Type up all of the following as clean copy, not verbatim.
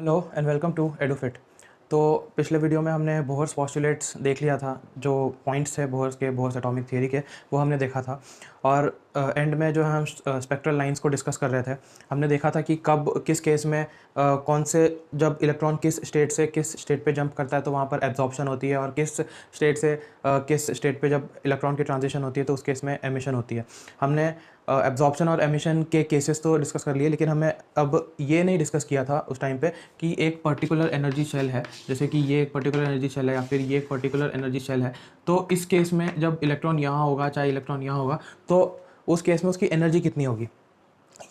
Hello and welcome to Edufit. तो पिछले video में हमने बोहर्स पोस्टुलेट्स देख लिया था, जो पॉइंट्स थे बोहर्स एटॉमिक थियरी के, वो हमने देखा था। और एंड में जो है हम स्पेक्ट्रल लाइंस को डिस्कस कर रहे थे। हमने देखा था कि कब किस केस में कौन से, जब इलेक्ट्रॉन किस स्टेट से किस स्टेट पे जंप करता है तो वहाँ पर एब्जॉर्प्शन होती है, और किस स्टेट से किस स्टेट पे जब इलेक्ट्रॉन की ट्रांजिशन होती है तो उस केस में एमिशन होती है। हमने एब्जॉर्प्शन और एमिशन के केसेस तो डिस्कस कर लिए, लेकिन हमें अब ये नहीं डिस्कस किया था उस टाइम पे कि एक पर्टिकुलर एनर्जी शेल है, जैसे कि ये एक पर्टिकुलर एनर्जी शेल है या फिर ये एक पर्टिकुलर एनर्जी शेल है। तो इस केस में जब इलेक्ट्रॉन यहाँ होगा चाहे इलेक्ट्रॉन यहाँ होगा, तो उस केस में उसकी एनर्जी कितनी होगी,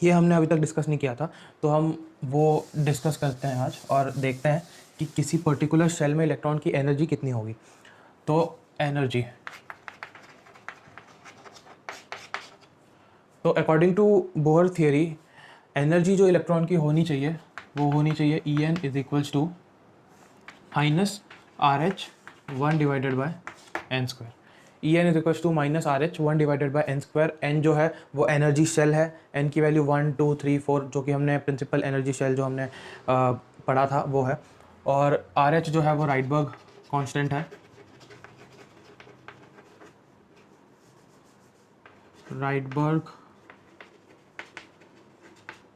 ये हमने अभी तक डिस्कस नहीं किया था। तो हम वो डिस्कस करते हैं आज और देखते हैं कि किसी पर्टिकुलर शेल में इलेक्ट्रॉन की एनर्जी कितनी होगी। तो एनर्जी, तो according to Bohr theory, energy जो इलेक्ट्रॉन की होनी चाहिए वो होनी चाहिए E N is equals to minus R H one divided by N square. E N is equals to minus R H one divided by N square. N जो है वो एनर्जी शेल है, एन की वैल्यू 1 2 3 4, जो कि हमने principal energy shell जो हमने पढ़ा था वो है। और आर एच जो है वो राइडबर्ग कांस्टेंट है, राइडबर्ग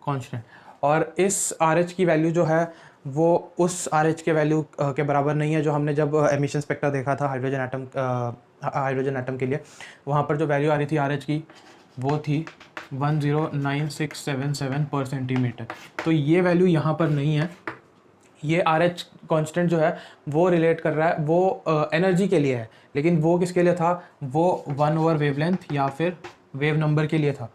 कांस्टेंट। और इस आर एच की वैल्यू जो है वो उस आर एच के वैल्यू के बराबर नहीं है जो हमने जब एमिशन स्पेक्ट्रा देखा था हाइड्रोजन एटम के लिए। वहाँ पर जो वैल्यू आ रही थी आर एच की वो थी 109677 पर सेंटीमीटर। तो ये वैल्यू यहाँ पर नहीं है। ये आर एच कॉन्स्टेंट जो है वो रिलेट कर रहा है, वो एनर्जी के लिए है, लेकिन वो किसके लिए था, वो 1/वेवलेंथ या फिर वेव नंबर के लिए था।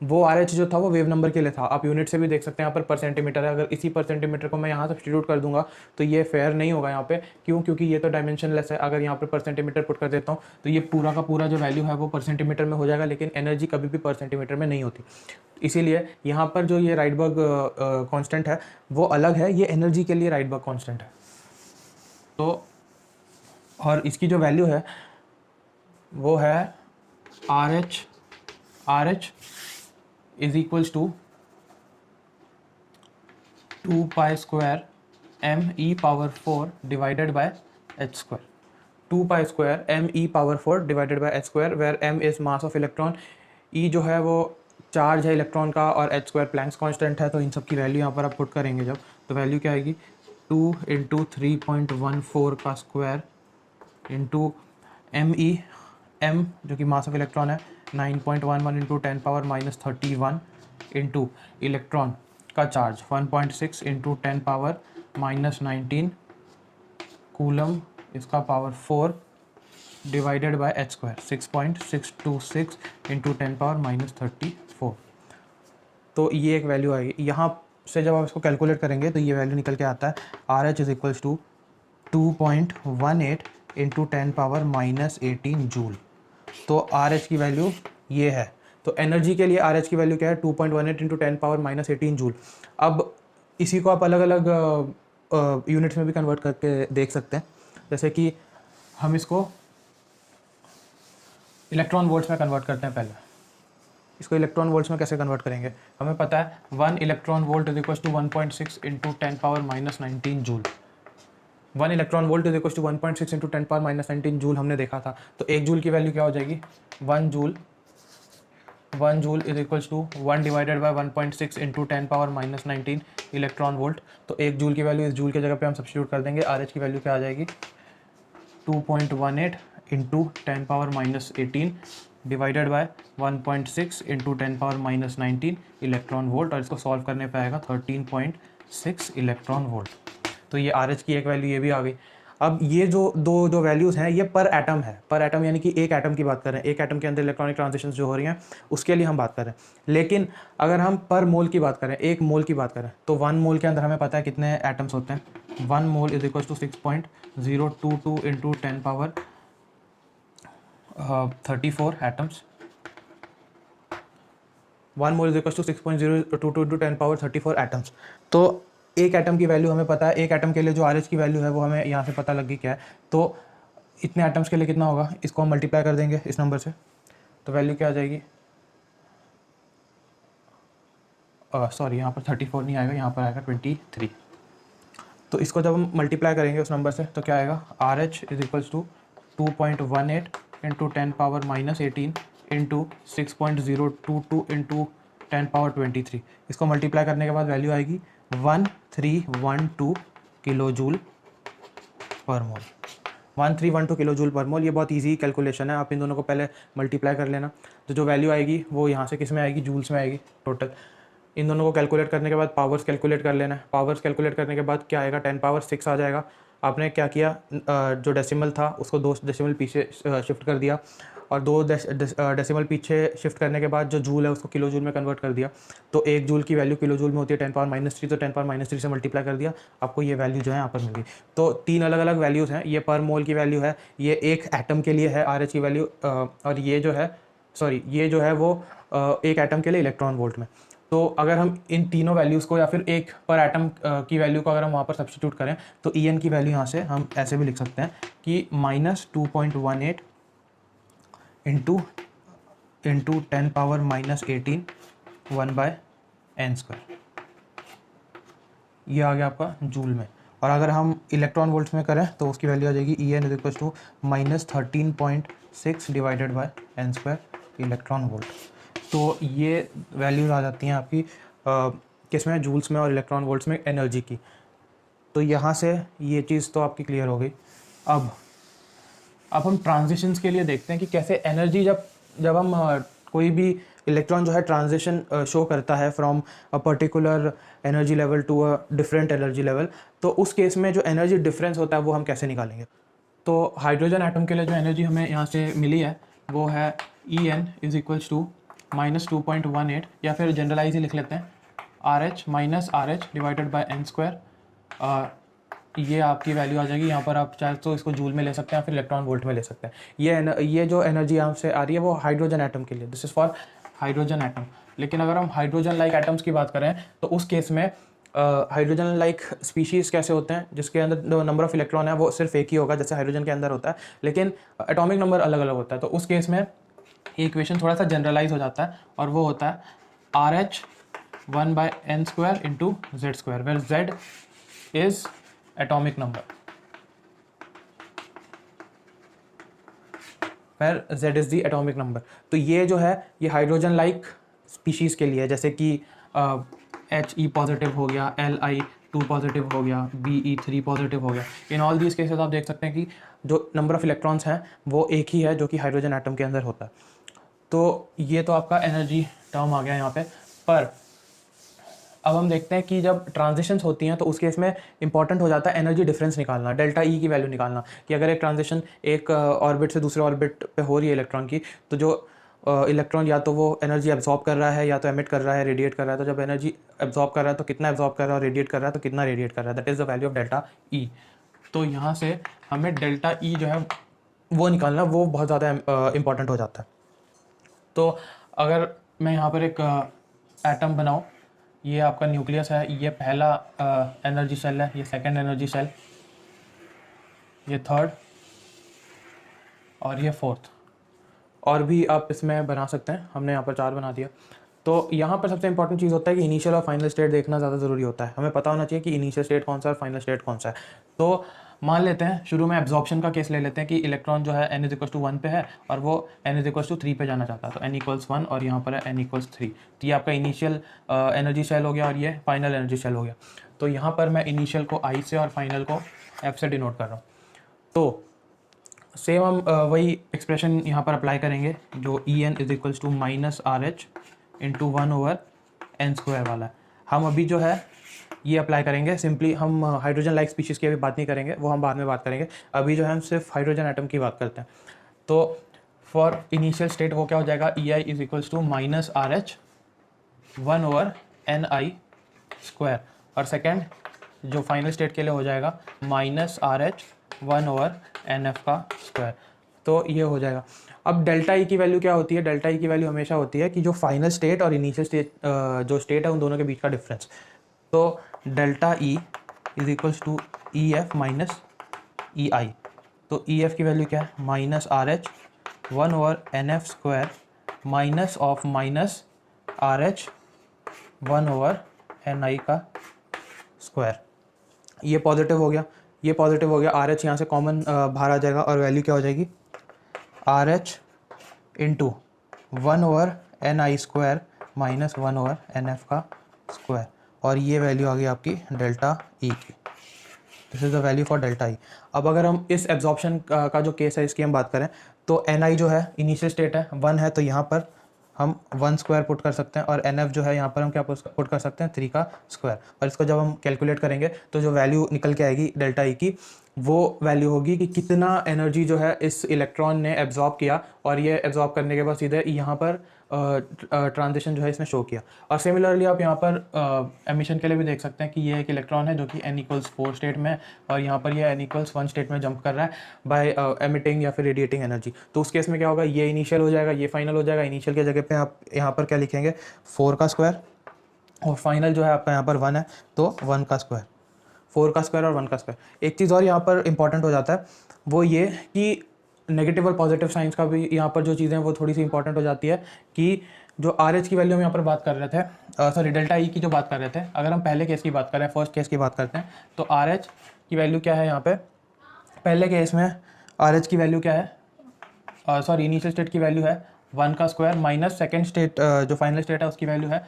वो आर एच जो था वो वेव नंबर के लिए था। आप यूनिट से भी देख सकते हैं, यहाँ पर सेंटीमीटर है। अगर इसी पर सेंटीमीटर को मैं यहाँ सब्स्टिट्यूट कर दूंगा तो ये फेयर नहीं होगा यहाँ पे। क्यों? क्योंकि ये तो डायमेंशनलेस है। अगर यहाँ पर सेंटीमीटर पुट कर देता हूँ तो ये पूरा का पूरा जो वैल्यू है वो पर सेंटीमीटर में हो जाएगा, लेकिन एनर्जी कभी भी पर सेंटीमीटर में नहीं होती। इसीलिए यहाँ पर जो ये राइडबर्ग कांस्टेंट है वो अलग है, ये एनर्जी के लिए राइडबर्ग कांस्टेंट है। तो और इसकी जो वैल्यू है वो है R H is equals to 2 pi square M E power 4 divided by H square. 2 pi square M E power 4 divided by H square, where M is mass of electron, E जो है वो charge है electron का, और H square Planck's constant है। तो इन सब की वैल्यू यहाँ पर आप पुट करेंगे जब, तो वैल्यू क्या आएगी, 2 इंटू 3.14 का square into M E, M जो कि मास ऑफ इलेक्ट्रॉन है 9.11 into 10 power minus 31 into electron का charge 1.6 into 10 power minus 19 coulomb, इसका power 4 divided by H square 6.626 into 10 power minus 34। तो ये एक वैल्यू आएगी। यहाँ से जब आप इसको कैलकुलेट करेंगे तो ये वैल्यू निकल के आता है R H is equals to 2.18 into 10 power minus 18 joule. तो आर एच की वैल्यू ये है। तो एनर्जी के लिए आर एच की वैल्यू क्या है, 2.18 इंटू 10 पावर माइनस 18 जूल। अब इसी को आप अलग अलग यूनिट्स में भी कन्वर्ट करके देख सकते हैं। जैसे कि हम इसको इलेक्ट्रॉन वोल्ट्स में कन्वर्ट करते हैं। पहले इसको इलेक्ट्रॉन वोल्ट्स में कैसे कन्वर्ट करेंगे, हमें पता है 1 electron volt is equal to 1.6 into 10 power minus 19 joule. 1 electron volt is equal to 1.6 into 10 power minus 19 joule हमने देखा था। तो 1 जूल की वैल्यू क्या हो जाएगी, 1 joule is equal to 1 divided by 1.6 into 10 power minus 19 electron volt. तो 1 joule की वैल्यू इस जूल की जगह पे हम सब्स्टिट्यूट कर देंगे। आर एच की वैल्यू क्या आ जाएगी, 2.18 into 10 power minus 18 divided by 1.6 into 10 power minus 19 electron volt, और इसको सॉल्व करने पे आएगा 13.6 इलेक्ट्रॉन वोल्ट। तो ये आर एच की एक वैल्यू ये भी आ गई। अब ये जो दो वैल्यूज़ हैं ये पर एटम है, पर एटम यानी कि एक एटम की बात कर रहे हैं, एक एटम के अंदर इलेक्ट्रॉनिक ट्रांजिशंस जो हो रही हैं उसके लिए हम बात कर रहे हैं। लेकिन अगर हम पर मोल की बात करें, एक मोल की बात करें, तो 1 मोल के अंदर हमें पता है कितने एटम्स होते हैं। 1 mole is equal to 6.022 into 10 power 34 atoms. 1 mole is equal to 6.022 into 10 power 34 atoms. तो एक एटम की वैल्यू हमें पता है, एक एटम के लिए जो आर एच की वैल्यू है वो हमें यहाँ से पता लग गई क्या है। तो इतने एटम्स के लिए कितना होगा, इसको हम मल्टीप्लाई कर देंगे इस नंबर से, तो वैल्यू क्या आ जाएगी, सॉरी यहाँ पर 34 नहीं आएगा, यहाँ पर आएगा 23। तो इसको जब हम मल्टीप्लाई करेंगे उस नंबर से तो क्या आएगा, R H is equals to 2.18 into 10⁻−18 into 6.022 into 10⁻23। इसको मल्टीप्लाई करने के बाद वैल्यू आएगी 1312 किलो जूल पर मोल। 1312 किलो जूल पर मोल। ये बहुत इजी कैलकुलेशन है, आप इन दोनों को पहले मल्टीप्लाई कर लेना। तो जो वैल्यू आएगी वो यहाँ से किस में आएगी, जूल्स में आएगी टोटल। इन दोनों को कैलकुलेट करने के बाद पावर्स कैलकुलेट कर लेना है। पावर्स कैलकुलेट करने के बाद क्या आएगा, 10⁻6 आ जाएगा। आपने क्या किया, जो डेसिमल था उसको 2 डेसिमल पीछे शिफ्ट कर दिया, और 2 डेसिमल पीछे शिफ्ट करने के बाद जो जूल है उसको किलो जूल में कन्वर्ट कर दिया। तो 1 जूल की वैल्यू किलो जूल में होती है 10⁻−3, तो 10⁻³ से मल्टीप्लाई कर दिया, आपको ये वैल्यू जो है यहाँ पर मिल गई। तो 3 अलग अलग वैल्यूज़ हैं, ये पर मोल की वैल्यू है, ये एक एटम के लिए है आर एच की वैल्यू, और ये जो है ये जो है वो एक एटम के लिए इलेक्ट्रॉन वोल्ट में। तो अगर हम इन तीनों वैल्यूज़ को या फिर एक पर एटम की वैल्यू को अगर हम वहाँ पर सब्स्टिट्यूट करें तो ई एन की वैल्यू यहाँ से हम ऐसे भी लिख सकते हैं कि -2.18 इंटू 10⁻−18 1/n²। ये आ गया आपका जूल में। और अगर हम इलेक्ट्रॉन वोल्ट्स में करें तो उसकी वैल्यू आ जाएगी E N is equal to -13.6 divided by n² electron volt. तो ये वैल्यूज आ जाती हैं आपकी किस में, जूल्स में और इलेक्ट्रॉन वोल्ट्स में एनर्जी की। तो यहाँ से ये चीज़ तो आपकी क्लियर हो गई। अब हम ट्रांजिशंस के लिए देखते हैं कि कैसे एनर्जी जब हम कोई भी इलेक्ट्रॉन जो है ट्रांजिशन शो करता है from a particular energy level to a different energy level, तो उस केस में जो एनर्जी डिफरेंस होता है वो हम कैसे निकालेंगे। तो हाइड्रोजन एटम के लिए जो एनर्जी हमें यहाँ से मिली है वो है E N is equals to -2.18, या फिर जनरलाइज ही लिख लेते हैं RH डिवाइडेड बाय n²। ये आपकी वैल्यू आ जाएगी। यहाँ पर आप चाहे तो इसको जूल में ले सकते हैं या फिर इलेक्ट्रॉन वोल्ट में ले सकते हैं। ये जो एनर्जी यहाँ से आ रही है वो हाइड्रोजन एटम के लिए, this is for hydrogen atom. लेकिन अगर हम हाइड्रोजन लाइक एटम्स की बात करें तो उस केस में हाइड्रोजन लाइक स्पीशीज़ कैसे होते हैं, जिसके अंदर जो नंबर ऑफ इलेक्ट्रॉन है वो सिर्फ एक ही होगा जैसे हाइड्रोजन के अंदर होता है, लेकिन एटॉमिक नंबर अलग अलग होता है। तो उस केस में ये इक्वेशन थोड़ा सा जनरलाइज हो जाता है और वो होता है RH 1/n² into Z², where Z is atomic number, where Z is the atomic number. तो ये जो है ये हाइड्रोजन लाइक स्पीशीज़ के लिए है, जैसे कि He पॉजिटिव हो गया, Li2 पॉजिटिव हो गया, Be3 पॉजिटिव हो गया। इन ऑल दीज केसेस आप देख सकते हैं कि जो नंबर ऑफ इलेक्ट्रॉन्स हैं वो एक ही है जो कि हाइड्रोजन एटम के अंदर होता है। तो ये तो आपका एनर्जी टर्म आ गया यहाँ पे। पर अब हम देखते हैं कि जब ट्रांजिशंस होती हैं तो उस केस में इंपॉर्टेंट हो जाता है एनर्जी डिफरेंस निकालना, डेल्टा ई की वैल्यू निकालना, कि अगर एक ट्रांजिशन एक ऑर्बिट से दूसरे ऑर्बिट पे हो रही है इलेक्ट्रॉन की, तो जो इलेक्ट्रॉन या तो वो एनर्जी एब्जॉर्ब कर रहा है या तो एमिट कर रहा है, रेडिएट कर रहा है। तो जब एनर्जी एब्जॉर्ब कर रहा है तो कितना एब्जॉर्ब कर रहा है, और रेडिएट कर रहा है तो कितना रेडिएट कर रहा है, that is the value of delta E. तो यहाँ से हमें डेल्टा ई जो है वो निकालना, वो बहुत ज़्यादा इंपॉर्टेंट हो जाता है। तो अगर मैं यहाँ पर एक एटम बनाऊँ, ये आपका न्यूक्लियस है, ये पहला एनर्जी शेल है, ये सेकंड एनर्जी शेल, ये थर्ड और ये फोर्थ, और भी आप इसमें बना सकते हैं। हमने यहाँ पर 4 बना दिया। तो यहाँ पर सबसे इंपॉर्टेंट चीज़ होता है कि इनिशियल और फाइनल स्टेट देखना ज़्यादा ज़रूरी होता है। हमें पता होना चाहिए कि इनिशियल स्टेट कौन सा है और फाइनल स्टेट कौन सा है। तो मान लेते हैं शुरू में एब्जॉर्प्शन का केस ले लेते हैं कि इलेक्ट्रॉन जो है n = 1 पे है और वो n = 3 पे जाना चाहता है। तो n = 1 और यहाँ पर है n = 3। तो ये आपका इनिशियल एनर्जी शेल हो गया और ये फाइनल एनर्जी शेल हो गया। तो यहाँ पर मैं इनिशियल को I से और फाइनल को F से डिनोट कर रहा हूँ। तो सेम हम वही एक्सप्रेशन यहाँ पर अप्लाई करेंगे जो En = -RH इंटू 1/n² वाला है। हम अभी जो है ये अप्लाई करेंगे सिंपली। हम हाइड्रोजन लाइक स्पीशीज़ की अभी बात नहीं करेंगे, वो हम बाद में बात करेंगे। अभी जो है हम सिर्फ हाइड्रोजन एटम की बात करते हैं। तो फॉर इनिशियल स्टेट वो क्या हो जाएगा, EI = -RH 1/ni², और सेकेंड जो फाइनल स्टेट के लिए हो जाएगा -RH 1/nf²। तो ये हो जाएगा। अब डेल्टा ई की वैल्यू क्या होती है, डेल्टा ई की वैल्यू हमेशा होती है कि जो फाइनल स्टेट और इनिशियल स्टेट जो स्टेट है उन दोनों के बीच का डिफरेंस। तो डेल्टा ई = EF - EI। तो EF की वैल्यू क्या है, -RH 1/nf² minus of -RH 1/ni²। ये पॉजिटिव हो गया, ये पॉजिटिव हो गया, आर एच यहाँ से कॉमन बाहर आ जाएगा और वैल्यू क्या हो जाएगी, are H into 1/ni² minus 1/nf का स्क्वायर, और ये वैल्यू आ गई आपकी डेल्टा ई की। This is the value for delta E. अब अगर हम इस एब्जॉर्प्शन का जो केस है इसकी हम बात करें तो एन आई जो है इनिशियल स्टेट है 1 है, तो यहाँ पर हम 1 स्क्वायर पुट कर सकते हैं, और एन एफ जो है यहाँ पर हम क्या पुट कर सकते हैं 3 का स्क्वायर, और इसको जब हम कैलकुलेट करेंगे तो जो वैल्यू निकल के आएगी डेल्टा ई की वो वैल्यू होगी कि कितना एनर्जी जो है इस इलेक्ट्रॉन ने एब्जॉर्ब किया, और ये एब्जॉर्ब करने के बाद सीधे यहाँ पर ट्रांजिशन जो है इसमें शो किया। और सिमिलरली आप यहाँ पर एमिशन के लिए भी देख सकते हैं कि ये एक इलेक्ट्रॉन है जो कि n=4 स्टेट में है, और यहाँ पर ये n=1 स्टेट में जंप कर रहा है बाय एमिटिंग या फिर रेडिएटिंग एनर्जी। तो उस केस में क्या होगा, ये इनिशियल हो जाएगा, ये फाइनल हो जाएगा। इनिशियल की जगह पे आप यहाँ पर क्या लिखेंगे 4 का स्क्वायर, और फाइनल जो है आपका यहाँ पर 1 है तो 1 का स्क्वायर, 4 का स्क्वायर और 1 का स्क्वायर। एक चीज़ और यहाँ पर इंपॉर्टेंट हो जाता है वो ये कि नेगेटिव और पॉजिटिव साइंस का भी यहाँ पर जो चीज़ें हैं वो थोड़ी सी इंपॉर्टेंट हो जाती है कि जो आर एच की वैल्यू हम यहाँ पर बात कर रहे थे, सॉरी डेल्टा ई की जो बात कर रहे थे, अगर हम पहले केस की बात करें, फर्स्ट केस की बात करते हैं, तो आर एच की वैल्यू क्या है यहाँ पे, पहले केस में आर एच की वैल्यू क्या है, सॉरी इनिशियल स्टेट की वैल्यू है 1 का स्क्वायर माइनस सेकेंड स्टेट जो फाइनल स्टेट है उसकी वैल्यू है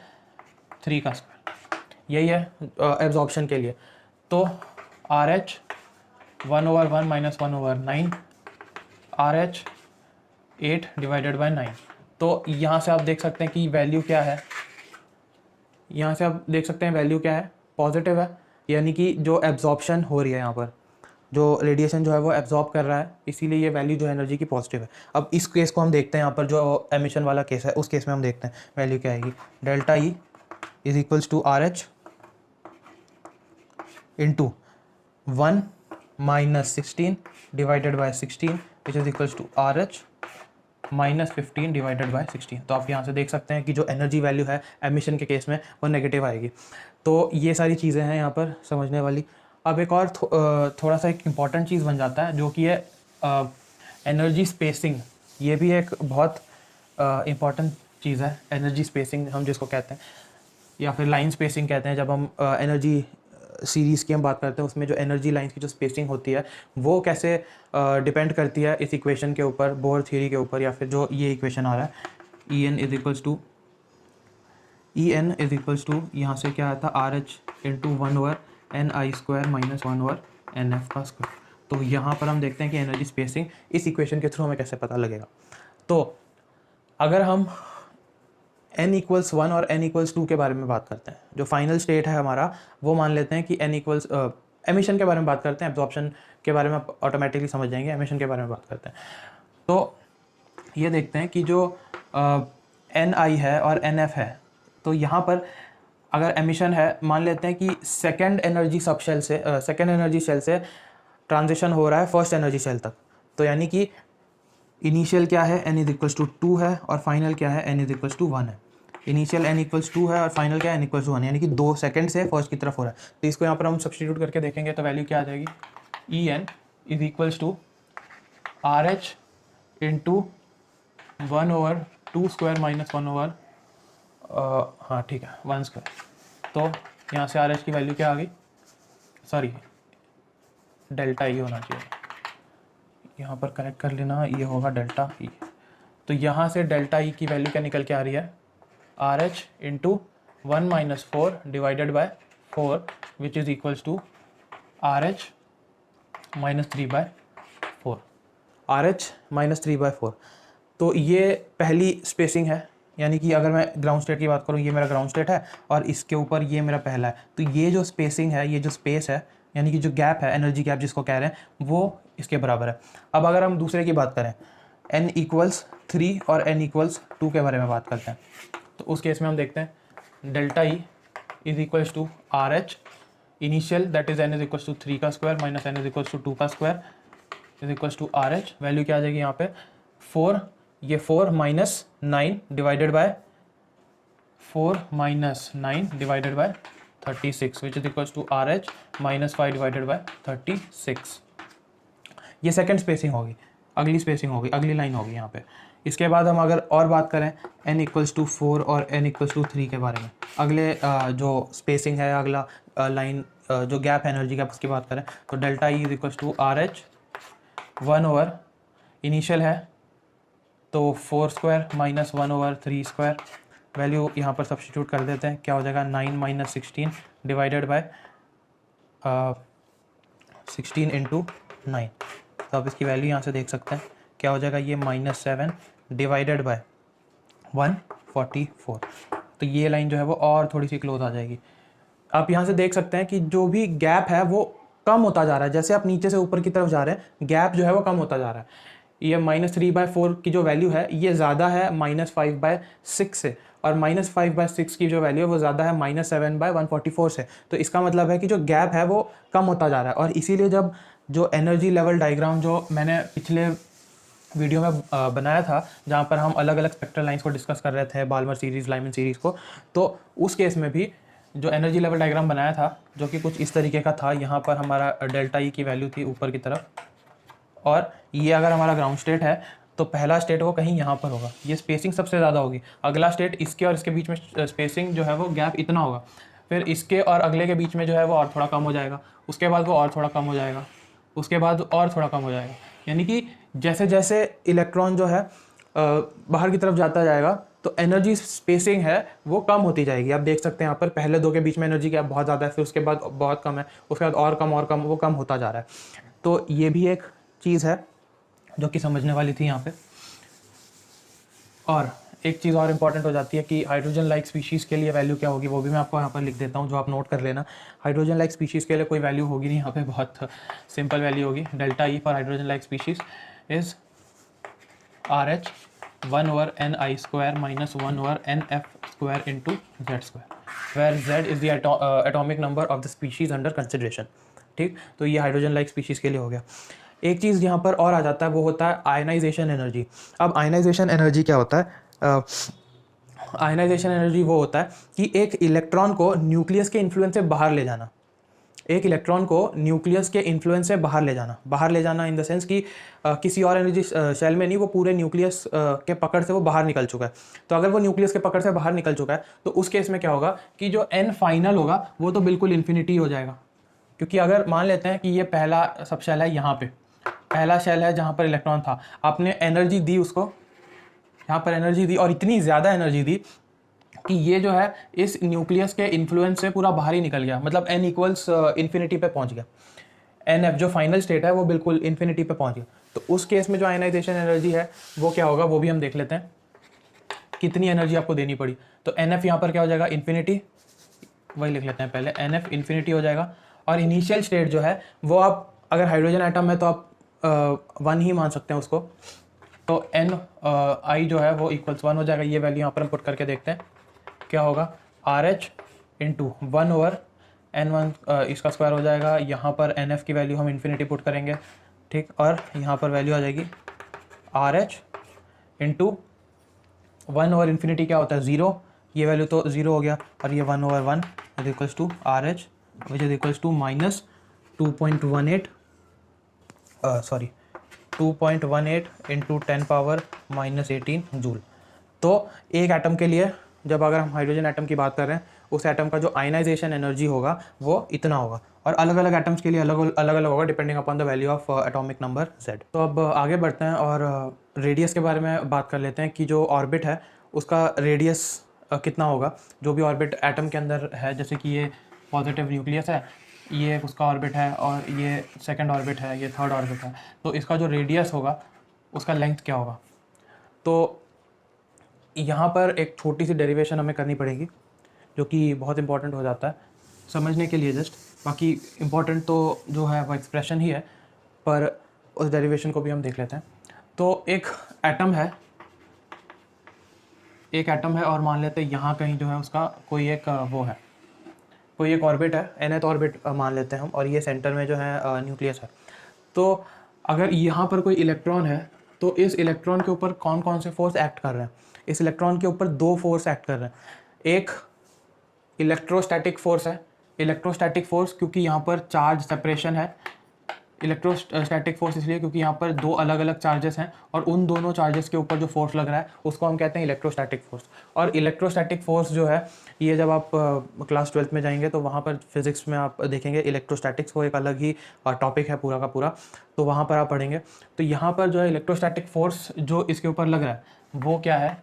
3 का स्क्वायर। यही है एब्जॉर्प्शन के लिए। तो R H 1/1 minus 1/9, R H 8/9। तो यहाँ से आप देख सकते हैं कि वैल्यू क्या है, यहाँ से आप देख सकते हैं वैल्यू क्या है, पॉजिटिव है, यानी कि जो एब्जॉर्प्शन हो रही है यहाँ पर, जो रेडिएशन जो है वो एब्जॉर्ब कर रहा है, इसीलिए ये वैल्यू जो है एनर्जी की पॉजिटिव है। अब इस केस को हम देखते हैं, यहाँ पर जो एमिशन वाला केस है उस केस में हम देखते हैं वैल्यू क्या आएगी, delta E is equals to R H into 1 minus 16 divided by 16 which is equals to R H minus 15 divided by 16। तो आप यहाँ से देख सकते हैं कि जो एनर्जी वैल्यू है एमिशन के केस में वो नेगेटिव आएगी। तो ये सारी चीज़ें हैं यहाँ पर समझने वाली। अब एक और थोड़ा सा एक इम्पॉर्टेंट चीज़ बन जाता है जो कि है एनर्जी स्पेसिंग। ये भी एक बहुत इम्पॉर्टेंट चीज़ है, एनर्जी स्पेसिंग हम जिसको कहते हैं, या फिर लाइन स्पेसिंग कहते हैं। जब हम एनर्जी सीरीज़ की हम बात करते हैं उसमें जो एनर्जी लाइंस की जो स्पेसिंग होती है वो कैसे डिपेंड करती है इस इक्वेशन के ऊपर, बोर थ्योरी के ऊपर, या फिर जो ये इक्वेशन आ रहा है En इज इक्वल्स टू यहाँ से क्या आता है R H into 1/ni² minus 1/nf का स्क्वायर। तो यहाँ पर हम देखते हैं कि एनर्जी स्पेसिंग इस इक्वेशन के थ्रू हमें कैसे पता लगेगा। तो अगर हम n=1 और n=2 के बारे में बात करते हैं, जो फाइनल स्टेट है हमारा वो मान लेते हैं कि एमिशन के बारे में बात करते हैं, एब्जॉर्प्शन के बारे में आप ऑटोमेटिकली समझ जाएंगे, एमिशन के बारे में बात करते हैं। तो ये देखते हैं कि जो ni है और nf है, तो यहाँ पर अगर एमिशन है, मान लेते हैं कि सेकेंड एनर्जी सबशेल से सेकेंड एनर्जी शेल से ट्रांजिशन हो रहा है फर्स्ट एनर्जी शेल तक, तो यानी कि इनिशियल क्या है n=2 है और फाइनल क्या है n=1 है। इनिशियल n=2 है और फाइनल क्या है n=1, यानी कि 2 सेकंड से फर्स्ट की तरफ हो रहा है। तो इसको यहाँ पर हम सब्सटीट्यूट करके देखेंगे तो वैल्यू क्या आ जाएगी, En=RH इंटू 1/2² माइनस 1/, हाँ ठीक है 1²। तो यहाँ से RH की वैल्यू क्या आ गई, सॉरी डेल्टा ई होना चाहिए, यहाँ पर करेक्ट कर लेना, ये होगा डेल्टा ई। तो यहाँ से डेल्टा ई की वैल्यू क्या निकल के आ रही है, R H into 1 minus 4 divided by 4 which is equals to R H minus 3/4, R H minus 3/4। तो ये पहली स्पेसिंग है, यानी कि अगर मैं ग्राउंड स्टेट की बात करूँ, ये मेरा ग्राउंड स्टेट है और इसके ऊपर ये मेरा पहला है, तो ये जो स्पेसिंग है, ये जो स्पेस है, यानी कि जो गैप है, एनर्जी गैप जिसको कह रहे हैं, वो इसके बराबर है। अब अगर हम दूसरे की बात करें, n=3 और n=2 के बारे में बात करते हैं, तो उस केस में हम देखते हैं delta E is equals to R H initial that is n=3 का स्क्वायर माइनस n=2 का square is equals to R H. Value क्या आ जाएगी यहाँ पे 4, ये 4 minus 9 divided by 36 which is equals to R H minus 5 divided by 36। ये second spacing होगी, अगली स्पेसिंग होगी, अगली लाइन होगी यहाँ पे। इसके बाद हम अगर और बात करें n=4 और n=3 के बारे में, अगले जो स्पेसिंग है, अगला लाइन जो गैप एनर्जी गैप उसकी बात करें तो delta E is equal to R H 1/, initial है तो 4 स्क्वायर माइनस 1/3 स्क्वायर, वैल्यू यहाँ पर सब्स्टिट्यूट कर देते हैं, क्या हो जाएगा 9 - 16 डिवाइडेड बाय 16 इंटू 9। तो आप इसकी वैल्यू यहाँ से देख सकते हैं, क्या हो जाएगा ये -7 डिवाइडेड बाय 144। तो ये लाइन जो है वो और थोड़ी सी क्लोज आ जाएगी। आप यहाँ से देख सकते हैं कि जो भी गैप है वो कम होता जा रहा है, जैसे आप नीचे से ऊपर की तरफ जा रहे हैं गैप जो है वो कम होता जा रहा है। ये -3/4 की जो वैल्यू है ये ज़्यादा है -5/6 से, और -5/6 की जो वैल्यू है वो ज़्यादा है -7/144 से। तो इसका मतलब है कि जो गैप है वो कम होता जा रहा है, और इसीलिए जब जो एनर्जी लेवल डायग्राम जो मैंने पिछले वीडियो में बनाया था जहाँ पर हम अलग अलग स्पेक्ट्रल लाइंस को डिस्कस कर रहे थे, बाल्मर सीरीज़, लाइमन सीरीज़ को, तो उस केस में भी जो एनर्जी लेवल डायग्राम बनाया था जो कि कुछ इस तरीके का था, यहाँ पर हमारा डेल्टा ई की वैल्यू थी ऊपर की तरफ, और ये अगर हमारा ग्राउंड स्टेट है तो पहला स्टेट वो कहीं यहाँ पर होगा, ये स्पेसिंग सबसे ज़्यादा होगी। अगला स्टेट इसके और इसके बीच में स्पेसिंग जो है वो गैप इतना होगा, फिर इसके और अगले के बीच में जो है वो और थोड़ा कम हो जाएगा, उसके बाद वो और थोड़ा कम हो जाएगा, उसके बाद और थोड़ा कम हो जाएगा। यानी कि जैसे जैसे इलेक्ट्रॉन जो है बाहर की तरफ जाता जाएगा तो एनर्जी स्पेसिंग है वो कम होती जाएगी। आप देख सकते हैं यहाँ पर पहले दो के बीच में एनर्जी गैप बहुत ज़्यादा है, फिर उसके बाद बहुत कम है, उसके बाद और कम वो कम होता जा रहा है। तो ये भी एक चीज़ है जो कि समझने वाली थी यहाँ पे। और एक चीज़ और इम्पॉर्टेंट हो जाती है कि हाइड्रोजन लाइक स्पीशीज़ के लिए वैल्यू क्या होगी, वो भी मैं आपको यहाँ पर लिख देता हूँ, जो आप नोट कर लेना। हाइड्रोजन लाइक स्पीशीज़ के लिए कोई वैल्यू होगी नहीं यहाँ पे, बहुत सिंपल वैल्यू होगी। Delta E for hydrogen like species is RH 1/ni² minus 1/nf² into z², where z is the atomic number of the species under consideration। ठीक, तो ये हाइड्रोजन लाइक स्पीशीज़ के लिए हो गया। एक चीज़ यहाँ पर और आ जाता है, वो होता है आयनाइजेशन एनर्जी। अब आयनाइजेशन एनर्जी क्या होता है? आयनाइजेशन एनर्जी वो होता है कि एक इलेक्ट्रॉन को न्यूक्लियस के इन्फ्लुएंस से बाहर ले जाना, एक इलेक्ट्रॉन को न्यूक्लियस के इन्फ्लुएंस से बाहर ले जाना इन द सेंस कि किसी और एनर्जी शेल में नहीं, वो पूरे न्यूक्लियस के पकड़ से वो बाहर निकल चुका है। तो अगर वो न्यूक्लियस के पकड़ से बाहर निकल चुका है तो उस केस में क्या होगा कि जो n फाइनल होगा वो तो बिल्कुल इन्फिनिटी हो जाएगा। क्योंकि अगर मान लेते हैं कि ये पहला सब शेल है, यहाँ पे पहला शेल है जहाँ पर इलेक्ट्रॉन था, आपने एनर्जी दी उसको, यहाँ पर एनर्जी दी और इतनी ज़्यादा एनर्जी दी कि ये जो है इस न्यूक्लियस के इन्फ्लुएंस से पूरा बाहर ही निकल गया, मतलब n इक्वल्स इन्फिनिटी पे पहुंच गया, NF जो फाइनल स्टेट है वो बिल्कुल इन्फिनिटी पे पहुंच गया। तो उस केस में जो आयनाइजेशन एनर्जी है वो क्या होगा, वो भी हम देख लेते हैं, कितनी एनर्जी आपको देनी पड़ी। तो NF यहाँ पर क्या हो जाएगा, इन्फिनिटी, वही लिख लेते हैं पहले, NF इन्फिनिटी हो जाएगा। और इनिशियल स्टेट जो है वो आप अगर हाइड्रोजन आइटम है तो आप 1 ही मान सकते हैं उसको, तो NI जो है वो इक्वल्स 1 हो जाएगा। ये वैल्यू यहाँ पर हम पुट करके देखते हैं क्या होगा, RH इंटू 1/n1 इसका स्क्वायर हो जाएगा। यहाँ पर NF की वैल्यू हम इन्फिनिटी पुट करेंगे, ठीक, और यहाँ पर वैल्यू आ जाएगी RH इंटू 1/इन्फिनिटी क्या होता है 0, ये वैल्यू तो 0 हो गया, और ये 1/1 is equals to RH which is equals to minus 2.18 into 10⁻⁻18 joule. तो एक एटम के लिए जब अगर हम हाइड्रोजन एटम की बात कर रहे हैं, उस एटम का जो आयनाइजेशन एनर्जी होगा वो इतना होगा, और अलग अलग एटम्स के लिए अलग अलग होगा depending upon the value of atomic number z। तो अब आगे बढ़ते हैं और रेडियस के बारे में बात कर लेते हैं कि जो ऑर्बिट है उसका रेडियस कितना होगा। जो भी ऑर्बिट एटम के अंदर है, जैसे कि ये पॉजिटिव न्यूक्लियस है, ये उसका ऑर्बिट है, और ये सेकेंड ऑर्बिट है, ये थर्ड ऑर्बिट है, तो इसका जो रेडियस होगा उसका लेंथ क्या होगा। तो यहाँ पर एक छोटी सी डेरिवेशन हमें करनी पड़ेगी जो कि बहुत इंपॉर्टेंट हो जाता है समझने के लिए जस्ट, बाकी इंपॉर्टेंट तो जो है वो एक्सप्रेशन ही है, पर उस डेरिवेशन को भी हम देख लेते हैं। तो एक एटम है और मान लेते हैं यहाँ कहीं जो है उसका कोई एक कोई एक ऑर्बिट है, nth ऑर्बिट मान लेते हैं हम, और ये सेंटर में जो है न्यूक्लियस है। तो अगर यहाँ पर कोई इलेक्ट्रॉन है तो इस इलेक्ट्रॉन के ऊपर कौन कौन से फोर्स एक्ट कर रहे हैं, इस इलेक्ट्रॉन के ऊपर 2 फोर्स एक्ट कर रहे हैं। एक इलेक्ट्रोस्टैटिक फोर्स है, इलेक्ट्रोस्टैटिक फोर्स क्योंकि यहाँ पर चार्ज सेपरेशन है, इलेक्ट्रोस्टैटिक फोर्स इसलिए क्योंकि यहाँ पर दो अलग अलग चार्जेस हैं और उन दोनों चार्जेस के ऊपर जो फोर्स लग रहा है उसको हम कहते हैं इलेक्ट्रोस्टैटिक फोर्स। और इलेक्ट्रोस्टैटिक फोर्स जो है ये जब आप क्लास 12th में जाएंगे तो वहाँ पर फिजिक्स में आप देखेंगे इलेक्ट्रोस्टैटिक्स, वो एक अलग ही टॉपिक है पूरा का पूरा, तो वहाँ पर आप पढ़ेंगे। तो यहाँ पर जो है इलेक्ट्रोस्टैटिक फोर्स जो इसके ऊपर लग रहा है वो क्या है,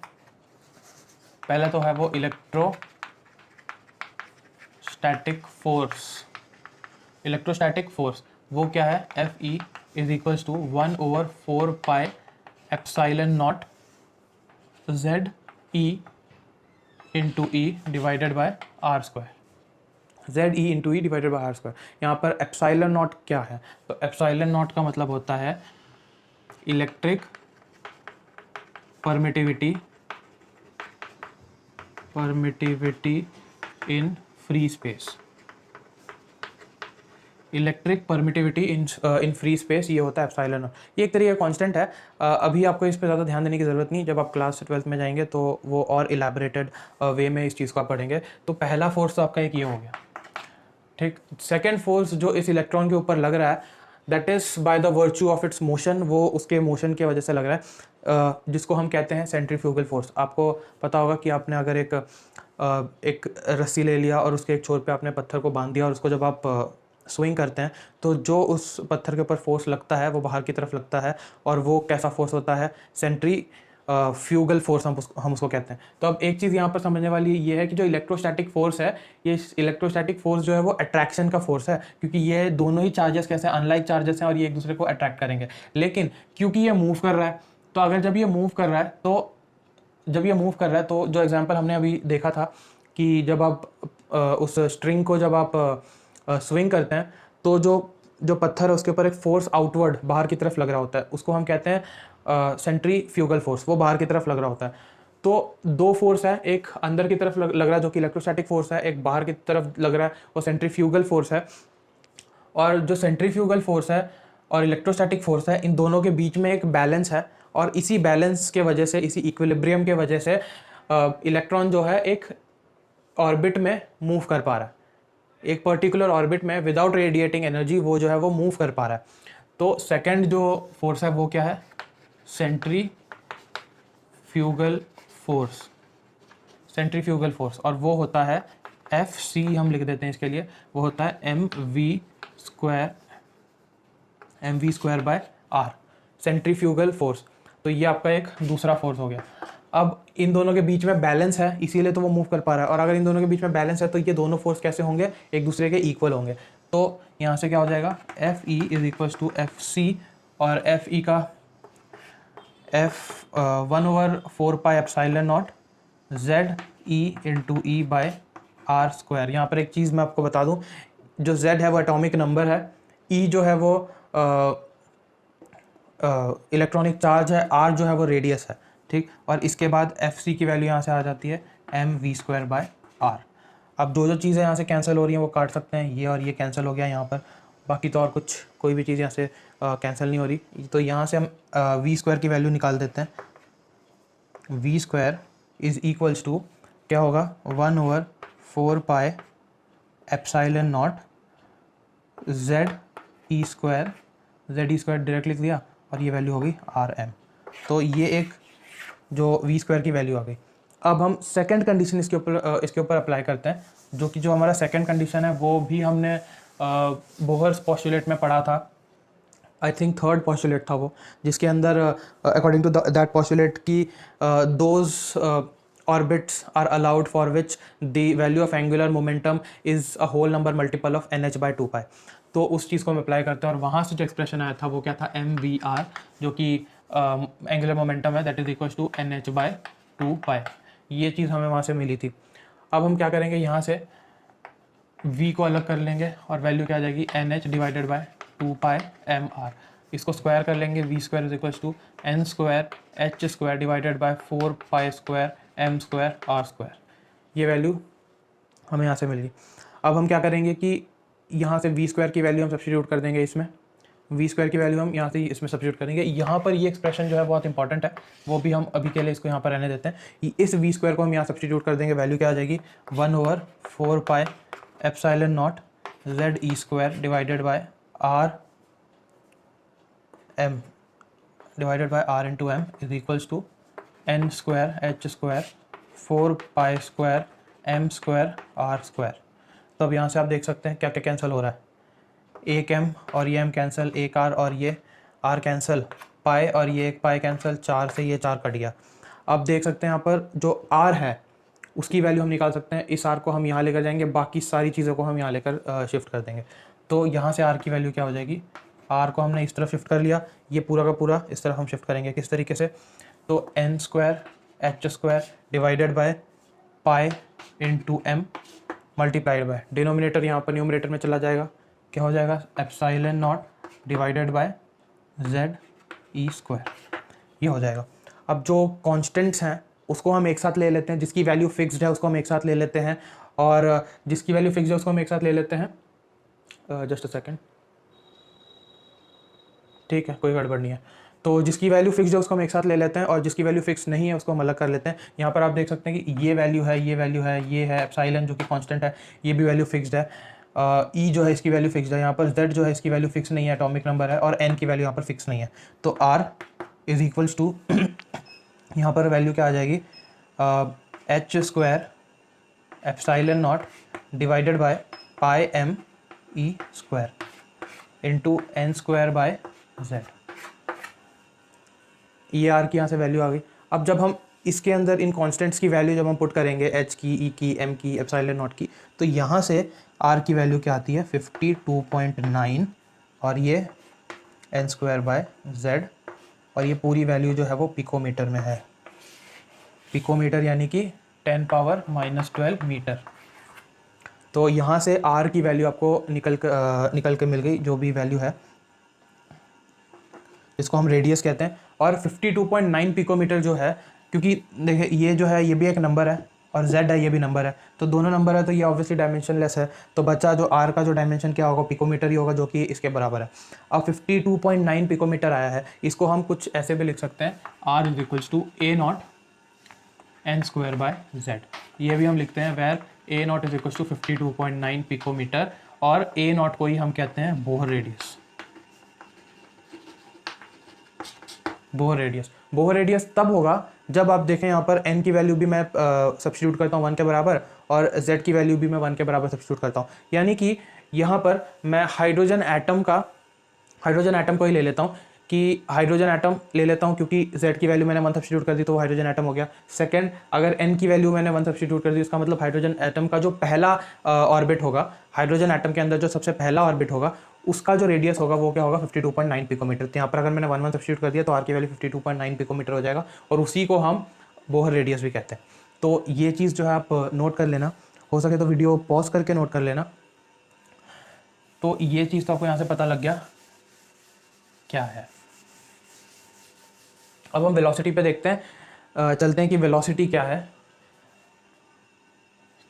पहले तो है वो इलेक्ट्रोस्टैटिक फोर्स वो क्या है, F E is equals to 1/4 epsilon nought Z E into E divided by R square. Z E into E divided by R square. यहाँ पर एप्सिलॉन नॉट क्या है, तो एप्सिलॉन नॉट का मतलब होता है electric permittivity in free space. Electric permittivity in free space, ये होता है एप्सिलॉन नॉट। ये एक तरीके का कांस्टेंट है। अभी आपको इस पर ज़्यादा ध्यान देने की ज़रूरत नहीं, जब आप क्लास 12th में जाएंगे तो वो और इलेबोरेटेड वे में इस चीज़ को आप पढ़ेंगे। तो पहला फोर्स तो आपका एक ये हो गया, ठीक। सेकेंड फोर्स जो इस इलेक्ट्रॉन के ऊपर लग रहा है that is by the virtue of its motion, वो उसके मोशन की वजह से लग रहा है, जिसको हम कहते हैं सेंट्रीफ्यूगल फोर्स। आपको पता होगा कि आपने अगर एक रस्सी ले लिया और उसके एक छोर पे आपने पत्थर को बांध दिया और उसको जब आप स्विंग करते हैं तो जो उस पत्थर के ऊपर फोर्स लगता है वो बाहर की तरफ लगता है, और वो कैसा फोर्स होता है, फ्यूगल फोर्स हम उसको कहते हैं। तो अब एक चीज़ यहाँ पर समझने वाली ये है कि जो इलेक्ट्रोस्टैटिक फोर्स है, ये इलेक्ट्रोस्टैटिक फोर्स जो है वो अट्रैक्शन का फोर्स है, क्योंकि ये दोनों ही चार्जेस कैसे अनलाइक चार्जेस हैं और ये एक दूसरे को अट्रैक्ट करेंगे। लेकिन क्योंकि ये मूव कर रहा है, तो अगर जब ये मूव कर रहा है तो जो एग्जाम्पल हमने अभी देखा था कि जब आप उस स्ट्रिंग को जब आप स्विंग करते हैं तो जो पत्थर है उसके ऊपर एक फोर्स आउटवर्ड बाहर की तरफ लग रहा होता है, उसको हम कहते हैं सेंट्रीफ्यूगल फोर्स, वो बाहर की तरफ लग रहा होता है। तो दो फोर्स है, एक अंदर की तरफ लग रहा है जो कि इलेक्ट्रोस्टैटिक फोर्स है, एक बाहर की तरफ लग रहा है वो सेंट्रीफ्यूगल फोर्स है। और जो सेंट्रीफ्यूगल फोर्स है और इलेक्ट्रोस्टैटिक फोर्स है, इन दोनों के बीच में एक बैलेंस है, और इसी बैलेंस के वजह से, इसी इक्विलिब्रियम के वजह से इलेक्ट्रॉन जो है एक ऑर्बिट में मूव कर पा रहा है, एक पर्टिकुलर ऑर्बिट में विदाउट रेडिएटिंग एनर्जी वो जो है वो मूव कर पा रहा है। तो सेकंड जो फोर्स है वो क्या है, सेंट्रीफ्यूगल फोर्स, और वो होता है एफ सी, हम लिख देते हैं इसके लिए, वो होता है M V square by R, centrifugal force. तो ये आपका एक दूसरा फोर्स हो गया। अब इन दोनों के बीच में बैलेंस है, इसीलिए तो वो मूव कर पा रहा है, और अगर इन दोनों के बीच में बैलेंस है तो ये दोनों फोर्स कैसे होंगे, एक दूसरे के इक्वल होंगे। तो यहाँ से क्या हो जाएगा, F E is equal to F C, और एफ ई का F 1/4 epsilon nought Z E into E by R square. यहाँ पर एक चीज़ मैं आपको बता दूँ, जो जेड है वो एटॉमिक नंबर है, ई जो है वो इलेक्ट्रॉनिक चार्ज है, आर जो है वो रेडियस है, ठीक। और इसके बाद एफ सी की वैल्यू यहाँ से आ जाती है M V square by R. अब जो चीज़ें यहाँ से कैंसिल हो रही हैं वो काट सकते हैं, ये और ये कैंसिल हो गया यहाँ पर, बाकी तो और कुछ कोई भी चीज़ यहाँ से कैंसिल नहीं हो रही। तो यहाँ से हम वी स्क्वायर की वैल्यू निकाल देते हैं। V square is equals to क्या होगा, 1/4 epsilon nought Z E square direct लिख दिया, और ये वैल्यू हो गई आर एम। तो ये एक जो वी स्क्वायर की वैल्यू आ गई। अब हम सेकंड कंडीशन इसके ऊपर अप्लाई करते हैं, जो कि जो हमारा सेकंड कंडीशन है वो भी हमने बोहर्स पोस्टुलेट में पढ़ा था, आई थिंक थर्ड पोस्टुलेट था वो, जिसके अंदर अकॉर्डिंग टू दैट पोस्टुलेट की those orbits are allowed for which the value of angular momentum is a whole number multiple of NH/2π। तो उस चीज़ को हम अप्लाई करते हैं, और वहाँ से जो एक्सप्रेशन आया था वो क्या था, MVR, जो कि एंगुलर मोमेंटम है, that is equal to NH/2π। ये चीज़ हमें वहाँ से मिली थी। अब हम क्या करेंगे, यहाँ से V को अलग कर लेंगे और वैल्यू क्या आ जाएगी, NH/2πmr। इसको स्क्वायर कर लेंगे, V square is equal to N square H square divided by 4π square M square R square. ये वैल्यू हमें यहाँ से मिल गई। अब हम क्या करेंगे कि यहाँ से V स्क्वायर की वैल्यू हम सब्स्टिट्यूट कर देंगे इसमें, V स्क्वायर की वैल्यू हम यहाँ से इसमें सब्स्टिट्यूट करेंगे। यहाँ पर ये एक्सप्रेशन जो है बहुत इंपॉर्टेंट है, वो भी हम अभी के लिए इसको यहाँ पर रहने देते हैं। इस V स्क्वायर को हम यहाँ सब्स्टिट्यूट कर देंगे, वैल्यू क्या आ जाएगी, 1/4 epsilon nought Z E square divided by R m divided by r into M is equals to n square h square 4 pi square m square r square. तो अब यहाँ से आप देख सकते हैं क्या क्या कैंसिल हो रहा है, एक m और ये m कैंसिल, एक r और ये r कैंसिल, पाई और ये एक पाई कैंसिल, 4 से ये 4 कट गया। अब देख सकते हैं यहाँ पर जो r है उसकी वैल्यू हम निकाल सकते हैं, इस r को हम यहाँ लेकर जाएंगे, बाकी सारी चीज़ों को हम यहाँ लेकर शिफ्ट कर देंगे। तो यहाँ से r की वैल्यू क्या हो जाएगी, r को हमने इस तरफ शिफ्ट कर लिया, ये पूरा का पूरा इस तरफ हम शिफ्ट करेंगे। किस तरीके से, तो n square h square divided by pi into M multiplied by, denominator यहाँ पर न्यूमरेटर में चला जाएगा, क्या हो जाएगा, epsilon nought divided by Z E square, ये हो जाएगा। अब जो कॉन्स्टेंट्स हैं उसको हम एक साथ ले लेते हैं, जिसकी वैल्यू फिक्स्ड है उसको हम एक साथ ले लेते हैं, और जिसकी वैल्यू फिक्स्ड है उसको हम एक साथ ले लेते हैं। जस्ट अ सेकेंड, ठीक है, कोई गड़बड़ नहीं है। तो जिसकी वैल्यू फिक्स्ड है उसको हम एक साथ ले लेते हैं, और जिसकी वैल्यू फिक्स नहीं है उसको हम अलग कर लेते हैं। यहाँ पर आप देख सकते हैं कि ये वैल्यू है, ये वैल्यू है, ये है एप्सिलॉन जो कि कांस्टेंट है, ये भी वैल्यू फिक्स्ड है, ई जो है इसकी वैल्यू फिक्स्ड है, यहाँ पर जेड जो है इसकी वैल्यू फिक्स नहीं है, एटॉमिक नंबर है, और एन की वैल्यू यहाँ पर फिक्स नहीं है। तो आर इज इक्वल्स टू यहाँ पर वैल्यू क्या आ जाएगी, H square epsilon nought divided by pi M E square into N square by Z. ये आर की यहाँ से वैल्यू आ गई। अब जब हम इसके अंदर इन कांस्टेंट्स की वैल्यू जब हम पुट करेंगे, एच की, ई की, एम की, एप्सिलॉन नॉट की, तो यहाँ से आर की वैल्यू क्या आती है 52.9, और ये एन स्क्वायर बाय जेड, और ये पूरी वैल्यू जो है वो पिकोमीटर में है, पिकोमीटर यानी कि 10 पावर -12 मीटर। तो यहाँ से आर की वैल्यू आपको निकल के मिल गई, जो भी वैल्यू है इसको हम रेडियस कहते हैं। और 52.9 पिकोमीटर जो है, क्योंकि देखिए ये जो है ये भी एक नंबर है और z है ये भी नंबर है, तो दोनों नंबर है तो ये ऑब्वियसली डायमेंशनलेस है, तो बच्चा जो r का जो डायमेंशन क्या होगा, पिकोमीटर ही होगा, जो कि इसके बराबर है। अब 52.9 पिकोमीटर आया है, इसको हम कुछ ऐसे भी लिख सकते हैं, r is equals to a nought n square by z, ये भी हम लिखते हैं, where a nought is equals to 52.9 picometre, और a नॉट को ही हम कहते हैं Bohr radius. Bohr radius, Bohr radius तब होगा जब आप देखें यहाँ पर n की वैल्यू भी मैं सब्स्टिट्यूट करता हूँ 1 के बराबर, और z की वैल्यू भी मैं 1 के बराबर सब्स्टिट्यूट करता हूँ, यानी कि यहाँ पर मैं हाइड्रोजन एटम को ही ले लेता हूँ, कि हाइड्रोजन एटम ले लेता हूँ, क्योंकि z की वैल्यू मैंने 1 सब्स्टिट्यूट कर दी तो वो हाइड्रोजन एटम हो गया। सेकंड, अगर n की वैल्यू मैंने 1 सब्स्टिट्यूट कर दी, इसका मतलब हाइड्रोजन एटम का जो पहला ऑर्बिट होगा, हाइड्रोजन एटम के अंदर जो सबसे पहला ऑर्बिट होगा, उसका जो रेडियस होगा वो क्या होगा 52.9 पिकोमीटर। तो यहाँ पर अगर मैंने 1 सब्स्टिट्यूट कर दिया तो आर की वैल्यू 52.9 पिकोमीटर हो जाएगा, और उसी को हम बोहर रेडियस भी कहते हैं। तो ये चीज़ जो है आप नोट कर लेना, हो सके तो वीडियो पॉज करके नोट कर लेना। तो ये चीज़ तो आपको यहाँ से पता लग गया क्या है। अब हम वेलोसिटी पे देखते हैं, चलते हैं कि वेलोसिटी क्या है।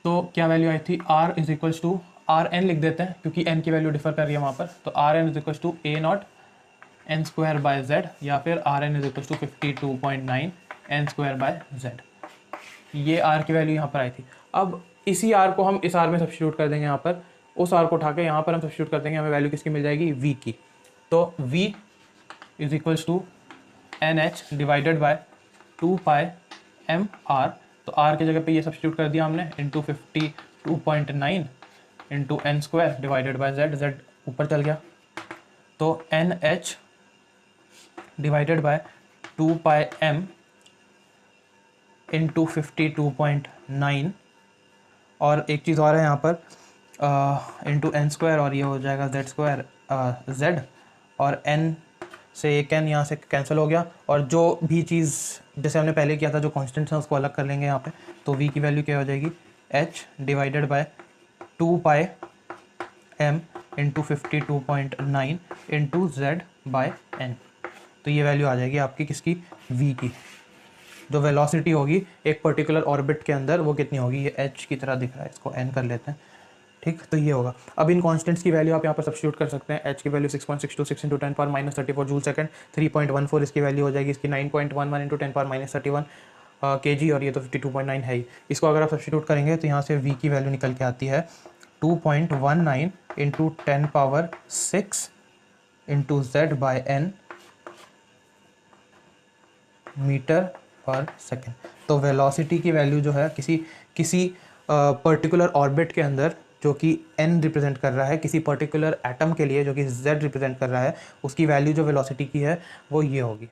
तो क्या वैल्यू आई थी, r is equals to R N लिख देते हैं, क्योंकि n की वैल्यू डिफर कर रही है वहाँ पर, तो R N is equals to a nought N square by Z, या फिर R N is equals to 52.9 N square by Z. ये r की वैल्यू यहाँ पर आई थी। अब इसी r को हम इस r में सब्स्टिट्यूट कर देंगे, यहाँ पर उस r को उठा के यहाँ पर हम सब्स्टिट्यूट कर देंगे, हमें वैल्यू किसकी मिल जाएगी, v की। तो v is equals to n h divided by 2 pi m r, तो r की जगह पे ये सब्स्टिट्यूट कर दिया हमने, into 52.9 into N square divided by z, z ऊपर चल गया, तो n h divided by 2 pi m into 52.9, और एक चीज़ और है यहाँ पर इंटू एन स्क्वायर, और ये हो जाएगा जेड स्क्वायर जेड, और एन से एक एन यहाँ से कैंसिल हो गया, और जो भी चीज़ जैसे हमने पहले किया था जो कॉन्स्टेंट्स हैं उसको अलग कर लेंगे यहाँ पे। तो v की वैल्यू क्या हो जाएगी, h divided by 2 pi m into 52.9 into z by n. तो ये वैल्यू आ जाएगी आपकी किसकी, v की। जो वेलोसिटी होगी एक पर्टिकुलर ऑर्बिट के अंदर वो कितनी होगी, ये h की तरह दिख रहा है, इसको n कर लेते हैं, ठीक। तो ये होगा। अब इन कांस्टेंट्स की वैल्यू आप यहाँ पर सब्स्टिट्यूट कर सकते हैं। h की value 6.626 into 10 power -34 joule second, 3.14 इसकी वैल्यू हो जाएगी, इसकी 9.11 इंटू 10 पावर -31 kg, और ये तो 52.9 है ही। इसको अगर आप सब्स्टिट्यूट करेंगे तो यहाँ से v की वैल्यू निकल के आती है 2.19 into 10 power 6 into z by n metre पर सेकेंड। तो वेलोसिटी की वैल्यू जो है किसी पर्टिकुलर ऑर्बिट के अंदर जो कि n रिप्रेजेंट कर रहा है, किसी पर्टिकुलर एटम के लिए जो कि z रिप्रेजेंट कर रहा है, उसकी वैल्यू जो वेलोसिटी की है वो ये होगी।